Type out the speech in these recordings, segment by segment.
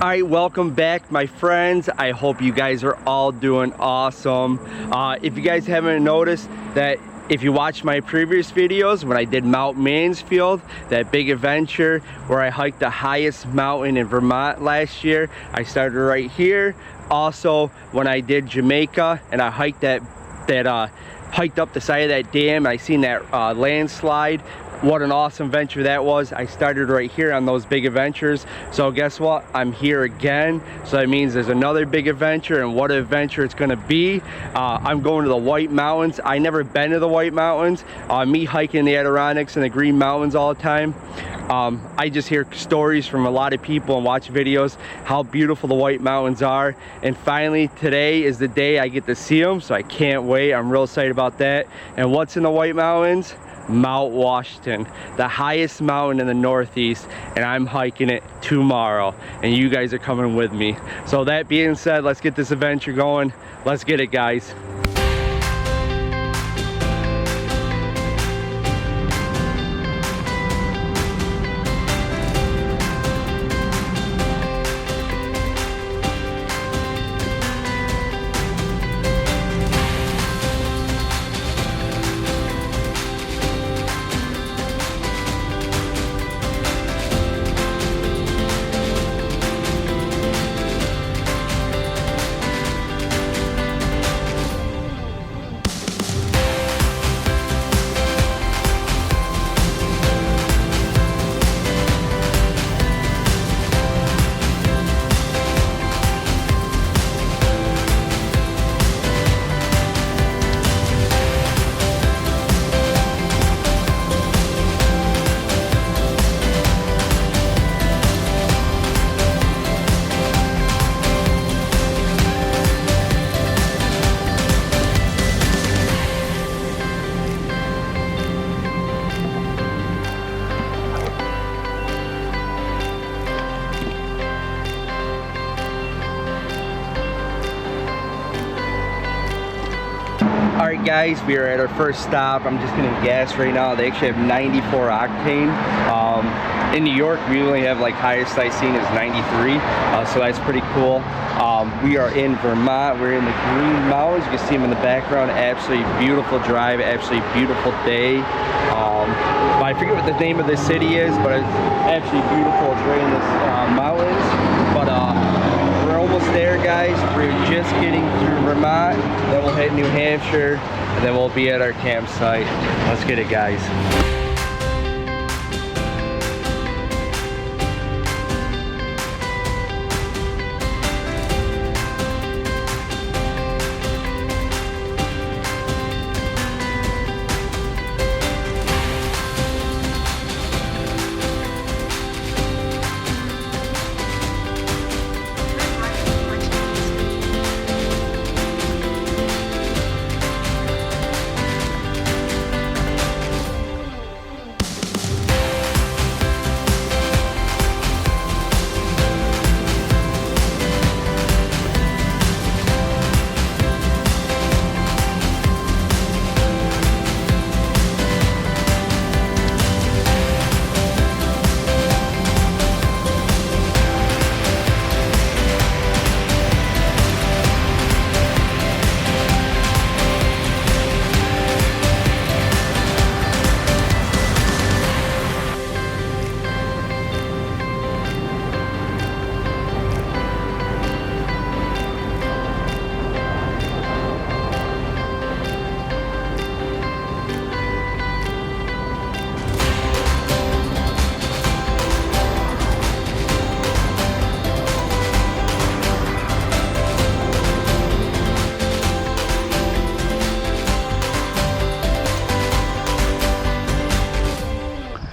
All right, welcome back, my friends. I hope you guys are all doing awesome. If you guys haven't noticed that, if you watched my previous videos when I did Mount Mansfield, that big adventure where I hiked the highest mountain in Vermont last year, I started right here. Also, when I did Jamaica and I hiked hiked up the side of that dam, I seen that landslide. What an awesome venture that was. I started right here on those big adventures. So guess what? I'm here again. So that means there's another big adventure, and what an adventure it's gonna be. I'm going to the White Mountains. I never been to the White Mountains. Me hiking the Adirondacks and the Green Mountains all the time. I just hear stories from a lot of people and watch videos how beautiful the White Mountains are. And finally, today is the day I get to see them, so I can't wait. I'm real excited about that. And what's in the White Mountains? Mount Washington, the highest mountain in the Northeast, and I'm hiking it tomorrow, and you guys are coming with me. So that being said, let's get this adventure going. Let's get it, guys. Alright guys, we are at our first stop. I'm just getting gas right now. They actually have 94 octane. In New York, we only have like highest I've seen is 93, so that's pretty cool. We are in Vermont. We're in the Green Mountains. You can see them in the background. Absolutely beautiful drive, absolutely beautiful day. I forget what the name of the city is, but it's absolutely beautiful. It's right in the mountains. But we're almost there, guys. We're just getting through Vermont, then we'll hit New Hampshire, and then we'll be at our campsite. Let's get it, guys.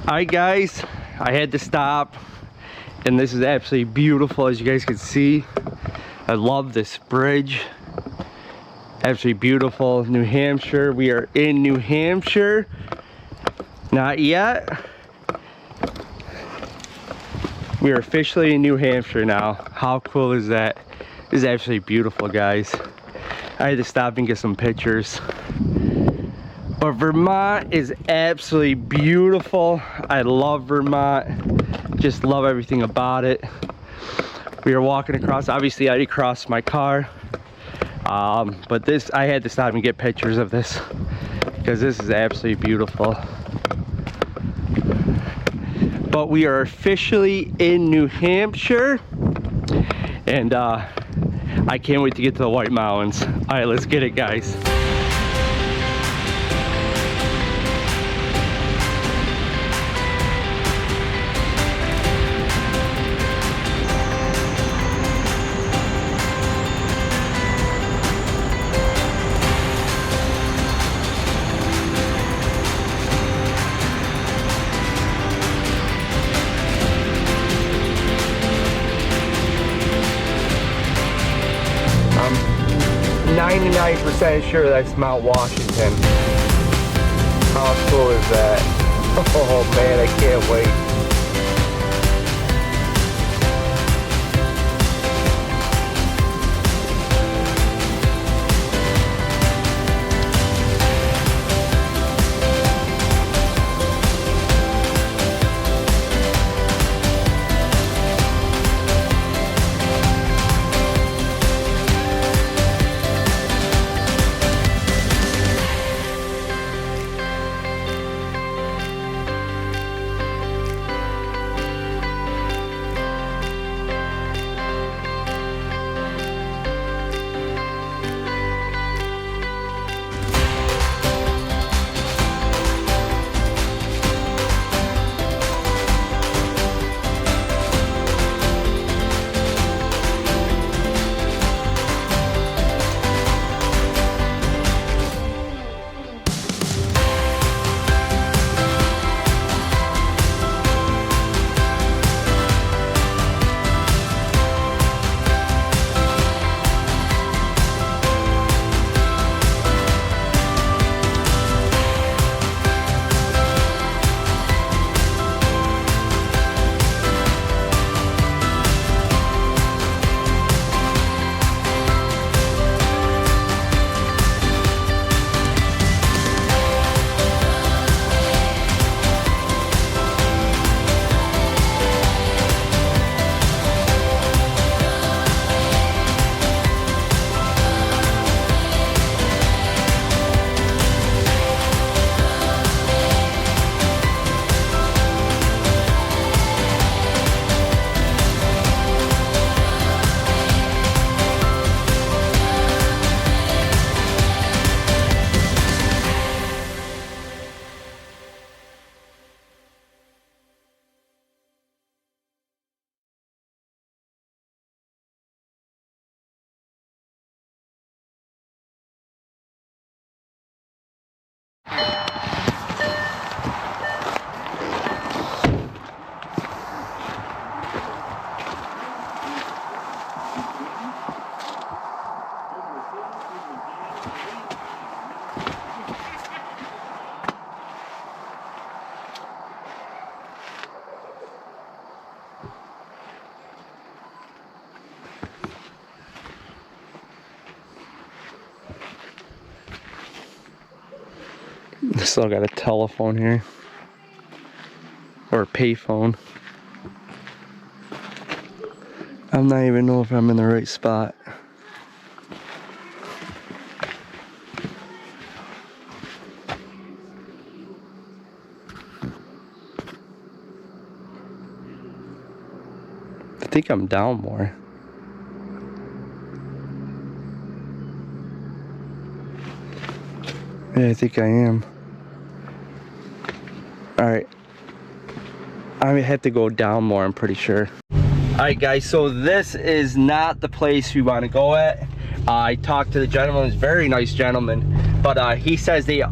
Alright guys, I had to stop, and this is absolutely beautiful, as you guys can see. I love this bridge. Absolutely beautiful. New Hampshire. We are in New Hampshire. Not yet. We are officially in New Hampshire now. How cool is that? This is absolutely beautiful, guys. I had to stop and get some pictures. But Vermont is absolutely beautiful. I love Vermont. Just love everything about it. we were walking across. Obviously, I crossed my car, but this, I had to stop and get pictures of this because this is absolutely beautiful. But we are officially in New Hampshire, and I can't wait to get to the White Mountains. All right, let's get it, guys. I'm 99% sure that's Mount Washington. How cool is that? Oh man, I can't wait. Still got a telephone here, or a payphone. I'm not even know if I'm in the right spot. I think I'm down more. Yeah, I think I am. Alright, I have to go down more, I'm pretty sure. Alright guys, so this is not the place we want to go at. I talked to the gentleman, he's a very nice gentleman, but he says the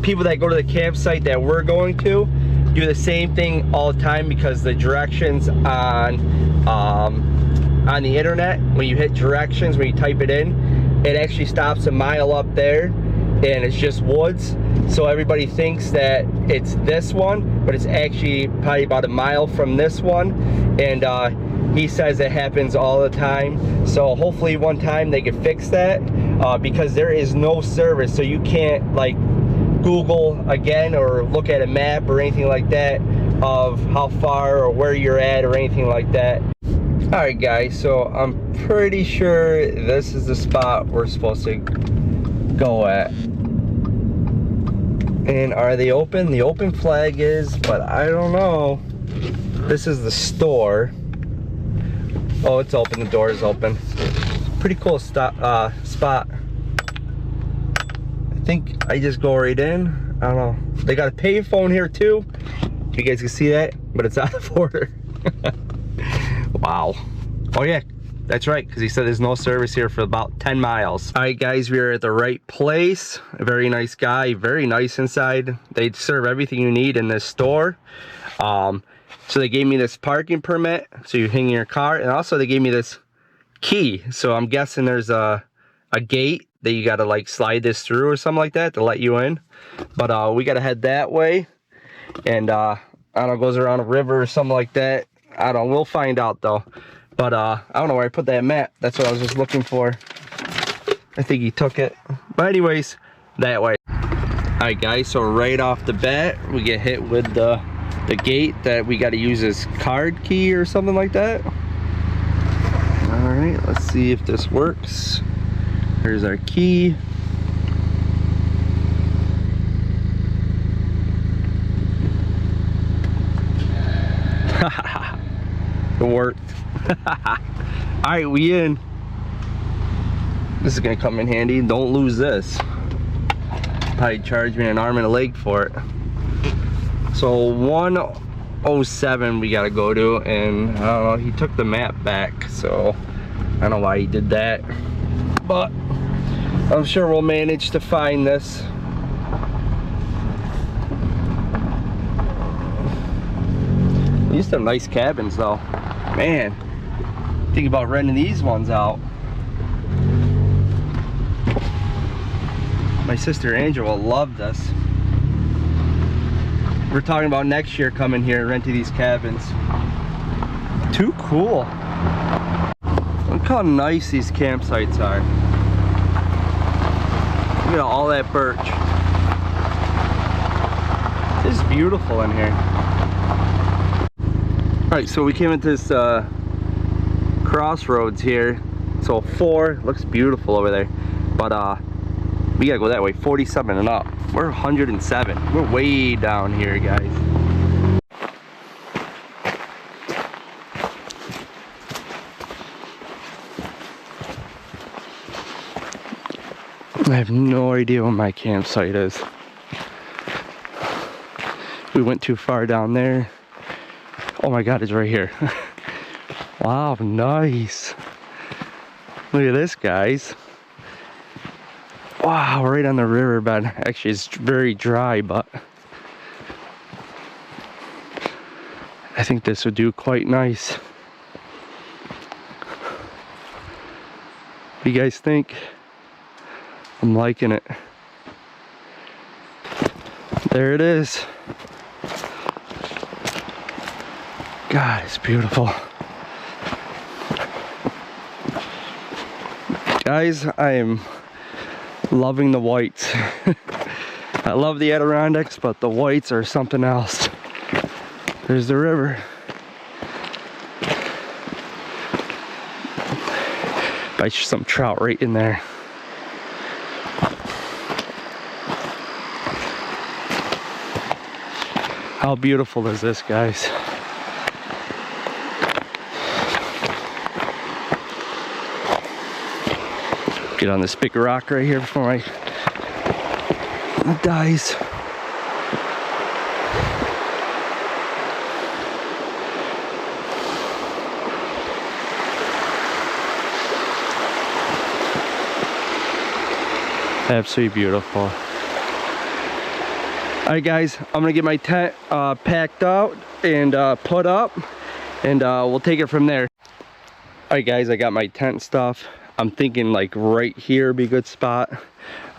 people that go to the campsite that we're going to do the same thing all the time, because the directions on the internet, when you hit directions, when you type it in, it actually stops a mile up there and it's just woods. So everybody thinks that it's this one, but it's actually probably about a mile from this one. And he says it happens all the time. So hopefully one time they can fix that, because there is no service. So you can't like Google again or look at a map or anything like that of how far or where you're at or anything like that. Alright guys, so I'm pretty sure this is the spot we're supposed to go at. And are they open? The open flag is, but I don't know. This is the store. Oh, it's open, the door is open. Pretty cool spot. I think I just go right in. I don't know. They got a payphone here too. You guys can see that, but it's out of order. Wow. Oh yeah, that's right, because he said there's no service here for about 10 miles. All right guys, we are at the right place. A very nice guy, very nice inside. They serve everything you need in this store. So they gave me this parking permit, so you hang your car, and also they gave me this key. So I'm guessing there's a gate that you gotta like slide this through or something like that to let you in. But we gotta head that way, and I don't know, it goes around a river or something like that. I don't know, we'll find out though. But I don't know where I put that map. That's what I was just looking for. I think he took it. But anyways, that way. Alright guys, so right off the bat, we get hit with the gate that we got to use this card key or something like that. Alright, let's see if this works. Here's our key. It worked. Alright, we in. This is gonna come in handy. Don't lose this. Probably charge me an arm and a leg for it. So 107 we gotta go to, and I don't know, he took the map back, so I don't know why he did that, but I'm sure we'll manage to find this. These are nice cabins though. Man, think about renting these ones out. My sister Angela will love this. We're talking about next year coming here and renting these cabins. Too cool. Look how nice these campsites are. Look at all that birch. This is beautiful in here. Alright, so we came into this crossroads here. So 4 looks beautiful over there. But we gotta go that way, 47 and up. We're 107. We're way down here, guys. I have no idea what my campsite is. We went too far down there. Oh my God, it's right here. Wow, nice. Look at this, guys. Wow, right on the riverbed. Actually, it's very dry, but I think this would do quite nice. What do you guys think? I'm liking it. There it is. God, it's beautiful. Guys, I am loving the whites. I love the Adirondacks, but the whites are something else. There's the river. Bite some trout right in there. How beautiful is this, guys? Get on this big rock right here before it dies. Absolutely beautiful. Alright guys, I'm gonna get my tent packed out and put up, and we'll take it from there. Alright guys, I got my tent stuff. I'm thinking like right here would be a good spot.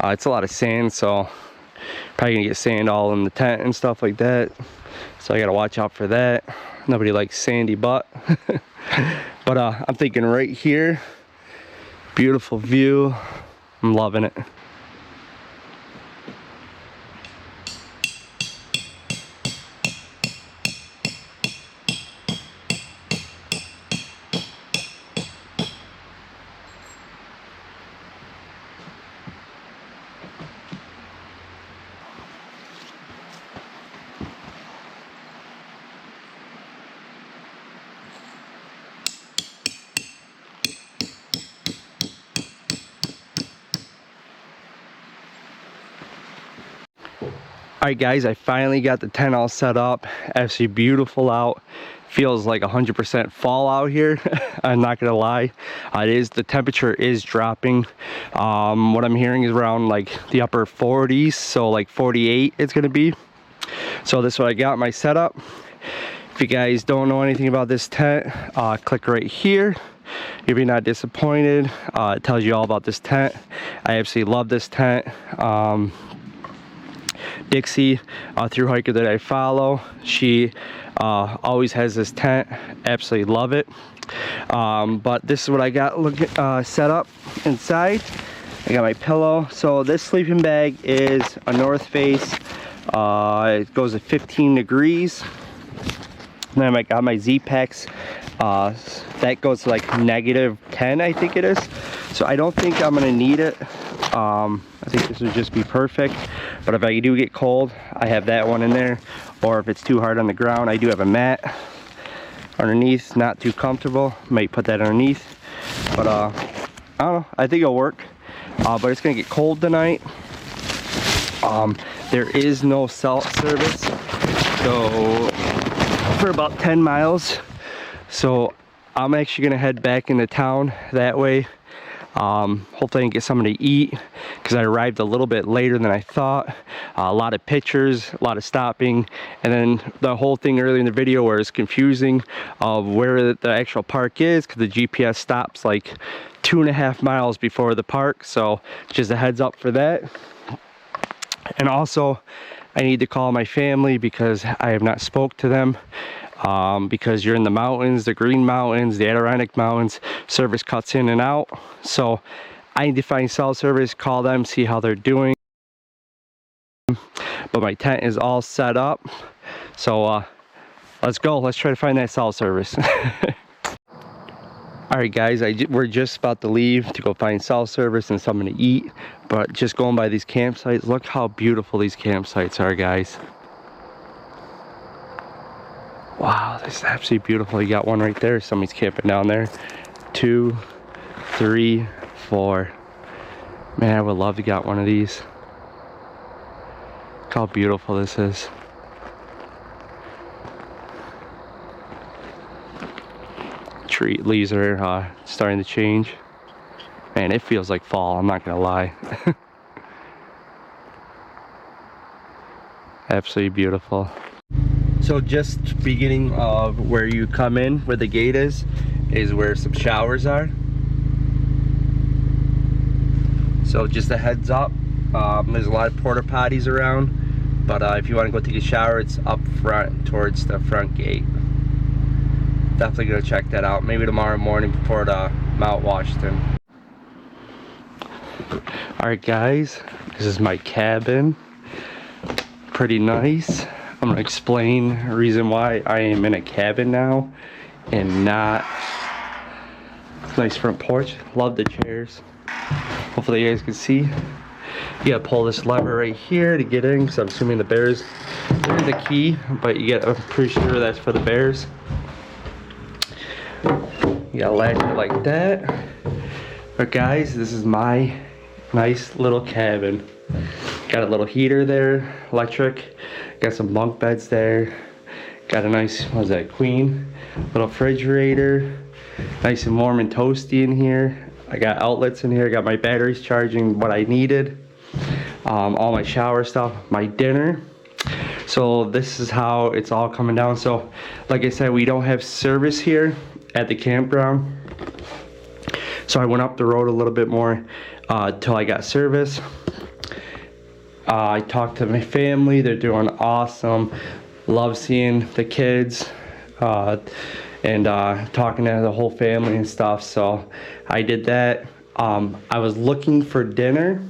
It's a lot of sand, so probably gonna get sand all in the tent and stuff like that. So I gotta watch out for that. Nobody likes sandy butt. But I'm thinking right here. Beautiful view. I'm loving it. Alright guys, I finally got the tent all set up. Absolutely beautiful out. Feels like 100% fall out here. I'm not gonna lie. The temperature is dropping. What I'm hearing is around like the upper 40s, so like 48 it's gonna be. So this is what I got my setup. If you guys don't know anything about this tent, click right here. You'll be not disappointed. It tells you all about this tent. I absolutely love this tent. Dixie, through hiker that I follow, she always has this tent. Absolutely love it. But this is what I got set up inside. I got my pillow. So this sleeping bag is a North Face. It goes at 15 degrees. And then I got my Z-Packs. That goes to like -10, I think it is. So I don't think I'm gonna need it. I think this would just be perfect. But if I do get cold, I have that one in there. Or if it's too hard on the ground, I do have a mat underneath. Not too comfortable. Might put that underneath. But I don't know. I think it'll work. But it's gonna get cold tonight. There is no cell service. So for about 10 miles. So I'm actually gonna head back into town that way. Hopefully I can get something to eat because I arrived a little bit later than I thought. A lot of pictures, a lot of stopping, and then the whole thing earlier in the video where it's confusing of where the actual park is because the GPS stops like 2.5 miles before the park. So just a heads up for that. And also I need to call my family because I have not spoke to them. Because you're in the mountains, the Green Mountains, the Adirondack Mountains, service cuts in and out. So I need to find cell service, call them, see how they're doing. But my tent is all set up. So let's go. Let's try to find that cell service. Alright guys, we're just about to leave to go find cell service and something to eat. But just going by these campsites, look how beautiful these campsites are, guys. Wow, this is absolutely beautiful. You got one right there. Somebody's camping down there. 2, 3, 4. Man, I would love to get one of these. Look how beautiful this is. Tree leaves are starting to change. Man, it feels like fall. I'm not gonna lie. Absolutely beautiful. So just beginning of where you come in, where the gate is where some showers are. So just a heads up, there's a lot of porta potties around, but if you want to go take a shower, it's up front towards the front gate. Definitely gonna check that out. Maybe tomorrow morning before the Mount Washington. Alright guys, this is my cabin. Pretty nice. I'm gonna explain the reason why I am in a cabin now and not nice front porch. Love the chairs. Hopefully you guys can see. You gotta pull this lever right here to get in because I'm assuming the bears, there's a key, but I'm pretty sure that's for the bears. You gotta latch it like that. But guys, this is my nice little cabin. Got a little heater there, electric. Got some bunk beds there. Got a nice, what is that, queen? Little refrigerator. Nice and warm and toasty in here. I got outlets in here. I got my batteries charging what I needed. All my shower stuff, my dinner. So this is how it's all coming down. So like I said, we don't have service here at the campground. So I went up the road a little bit more till I got service. I talked to my family. They're doing awesome. Love seeing the kids and talking to the whole family and stuff. So I did that. I was looking for dinner.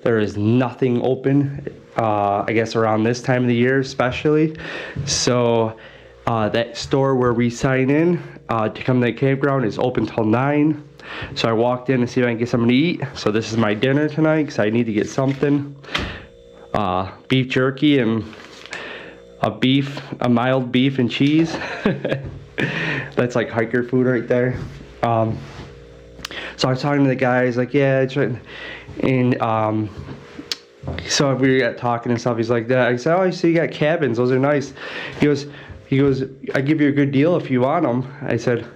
There is nothing open, I guess around this time of the year especially. So that store where we sign in to come to the campground is open till 9. So I walked in to see if I can get something to eat. So this is my dinner tonight because I need to get something. Beef jerky and a mild beef and cheese. That's like hiker food right there. So I was talking to the guys like, yeah, and So we got talking and stuff. He's like that. I said, oh, I see you got cabins. Those are nice. He goes, I give you a good deal if you want them. I said,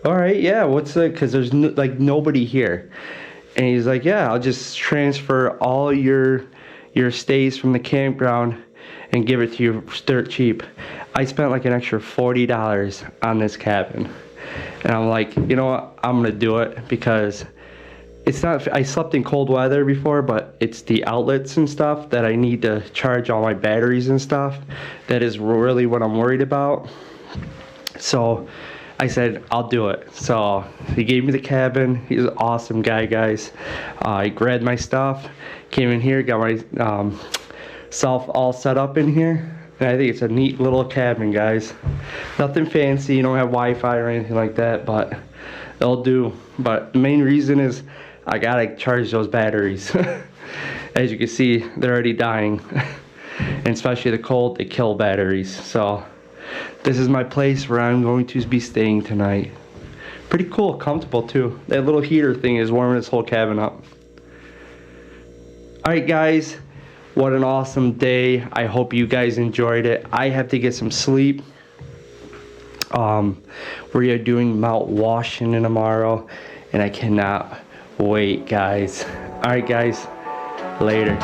all right, yeah. What's the? Because there's like nobody here. And he's like, yeah, I'll just transfer all your stays from the campground and give it to you dirt cheap. I spent like an extra $40 on this cabin. And I'm like, you know what? I'm gonna do it because it's not, I slept in cold weather before, but it's the outlets and stuff that I need to charge all my batteries and stuff. That is really what I'm worried about. So I said, I'll do it. So he gave me the cabin. He's an awesome guy, guys. He grabbed my stuff, came in here, got my self all set up in here. And I think it's a neat little cabin, guys. Nothing fancy, you don't have Wi-Fi or anything like that, but it'll do. But the main reason is I gotta charge those batteries. As you can see, they're already dying. And especially the cold, they kill batteries. So this is my place where I'm going to be staying tonight. Pretty cool, comfortable too. That little heater thing is warming this whole cabin up. Alright guys, what an awesome day. I hope you guys enjoyed it. I have to get some sleep. We are doing Mount Washington tomorrow, and I cannot wait, guys. Alright guys, later.